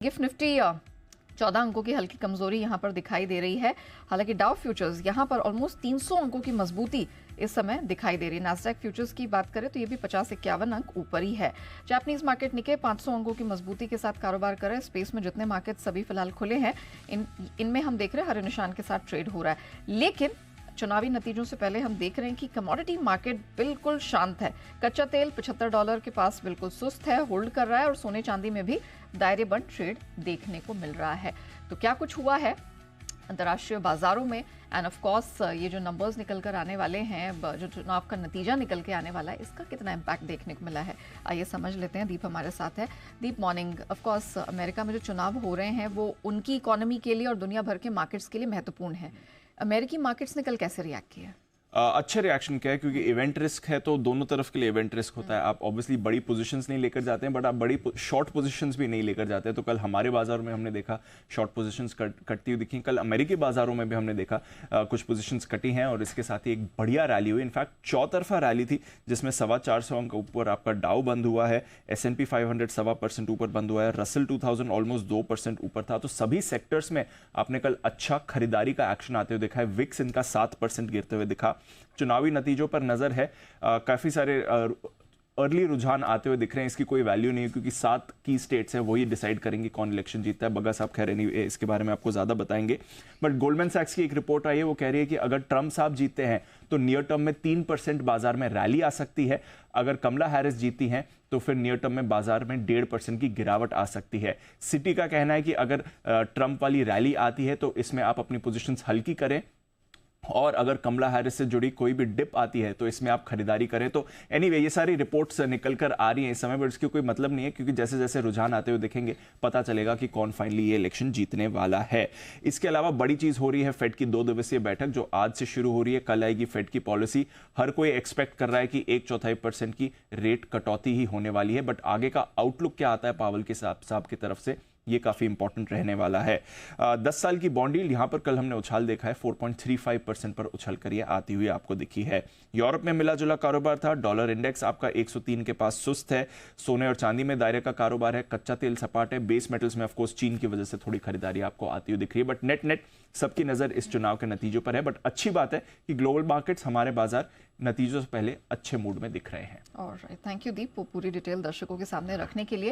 Gift Nifty 14 अंकों की हल्की कमजोरी यहां पर दिखाई दे रही है। हालांकि डाउ फ्यूचर्स यहां पर ऑलमोस्ट 300 अंकों की मजबूती इस समय दिखाई दे रही है। नास्डैक फ्यूचर्स की बात करें तो ये भी 50-51 अंक ऊपर ही है। जापानीज मार्केट निके 500 अंकों की मजबूती के साथ कारोबार कर रहे हैं। स्पेस में जितने मार्केट सभी फिलहाल खुले हैं इनमें हम देख रहे हैं हरे निशान के साथ ट्रेड हो रहा है। लेकिन चुनावी नतीजों से पहले हम देख रहे हैं कि कमोडिटी मार्केट बिल्कुल शांत है। कच्चा तेल $75 के पास बिल्कुल सुस्त है, होल्ड कर रहा है और सोने चांदी में भी दायरे बंद ट्रेड देखने को मिल रहा है। तो क्या कुछ हुआ है अंतर्राष्ट्रीय बाजारों में एंड ऑफ कोर्स ये जो नंबर्स निकल कर आने वाले हैं, जो चुनाव का नतीजा निकल के आने वाला है, इसका कितना इम्पैक्ट देखने को मिला है, आइए समझ लेते हैं। दीप हमारे साथ है। दीप मॉर्निंग। ऑफ कोर्स अमेरिका में जो चुनाव हो रहे हैं वो उनकी इकोनॉमी के लिए और दुनिया भर के मार्केट्स के लिए महत्वपूर्ण है। अमेरिकी मार्केट्स ने कल कैसे रिएक्ट किया? अच्छे रिएक्शन क्या है, क्योंकि इवेंट रिस्क है तो दोनों तरफ के लिए इवेंट रिस्क होता है। आप ऑब्वियसली बड़ी पोजीशंस नहीं लेकर जाते हैं, बट आप बड़ी शॉर्ट पोजीशंस भी नहीं लेकर जाते हैं। तो कल हमारे बाजार में हमने देखा शॉर्ट पोजीशंस कटती हुई दिखी। कल अमेरिकी बाजारों में भी हमने देखा कुछ पोजीशंस कटी हैं और इसके साथ ही एक बढ़िया रैली हुई। इनफैक्ट चौतरफा रैली थी जिसमें 425 अंक ऊपर आपका डाउ बंद हुआ है, S&P 500 1.25% ऊपर बंद हुआ है, रसल 2000 ऑलमोस्ट 2% ऊपर था। तो सभी सेक्टर्स में आपने कल अच्छा खरीदारी का एक्शन आते हुए देखा है। विक्स इनका 7% गिरते हुए दिखा। चुनावी नतीजों पर नजर है, काफी सारे अर्ली रुझान आते हुए दिख रहे हैं। इसकी कोई वैल्यू नहीं है क्योंकि 7 की स्टेट्स हैं, वही डिसाइड करेंगे कौन इलेक्शन जीतता है। बग्गा साहब खैर नहीं, इसके बारे में आपको ज्यादा बताएंगे। बट गोल्डमैन सैक्स की एक रिपोर्ट आई है, वो कह रही है कि अगर ट्रंप साहब जीतते हैं तो नियर टर्म में 3% बाजार में रैली आ सकती है। अगर कमला हैरिस जीती हैं तो फिर नियर टर्म में बाजार में 1.5% की गिरावट आ सकती है। सिटी का कहना है कि अगर ट्रंप वाली रैली आती है तो इसमें आप अपनी पोजिशंस हल्की करें, और अगर कमला हैरिस से जुड़ी कोई भी डिप आती है तो इसमें आप खरीदारी करें। तो एनीवे ये सारी रिपोर्ट्स निकल कर आ रही हैं इस समय, बट इसकी कोई मतलब नहीं है क्योंकि जैसे जैसे रुझान आते हुए दिखेंगे पता चलेगा कि कौन फाइनली ये इलेक्शन जीतने वाला है। इसके अलावा बड़ी चीज हो रही है फेड की 2 दिवसीय बैठक जो आज से शुरू हो रही है। कल आएगी फेड की पॉलिसी। हर कोई एक्सपेक्ट कर रहा है कि 1/4% की रेट कटौती ही होने वाली है, बट आगे का आउटलुक क्या आता है पावल के साहब की तरफ से, ये काफी इंपॉर्टेंट रहने वाला है। 10 साल की बॉन्ड यील्ड यहां पर कल हमने उछाल देखा है, 4.35% पर उछल कर ये आती हुई आपको दिखी है। यूरोप में मिला जुला कारोबार था। डॉलर इंडेक्स आपका 103 के पास सुस्त है। सोने और चांदी में दायरे का कारोबार है। कच्चा तेल सपाट है। बेस मेटल्स में ऑफकोर्स चीन की वजह से थोड़ी खरीदारी आपको आती हुई दिख रही है। बट नेट सबकी नजर इस चुनाव के नतीजों पर है। बट अच्छी बात है कि ग्लोबल मार्केट्स, हमारे बाजार नतीजों से पहले अच्छे मूड में दिख रहे हैं। ऑलराइट, थैंक यू दीप, वो पूरी डिटेल दर्शकों के सामने रखने के लिए।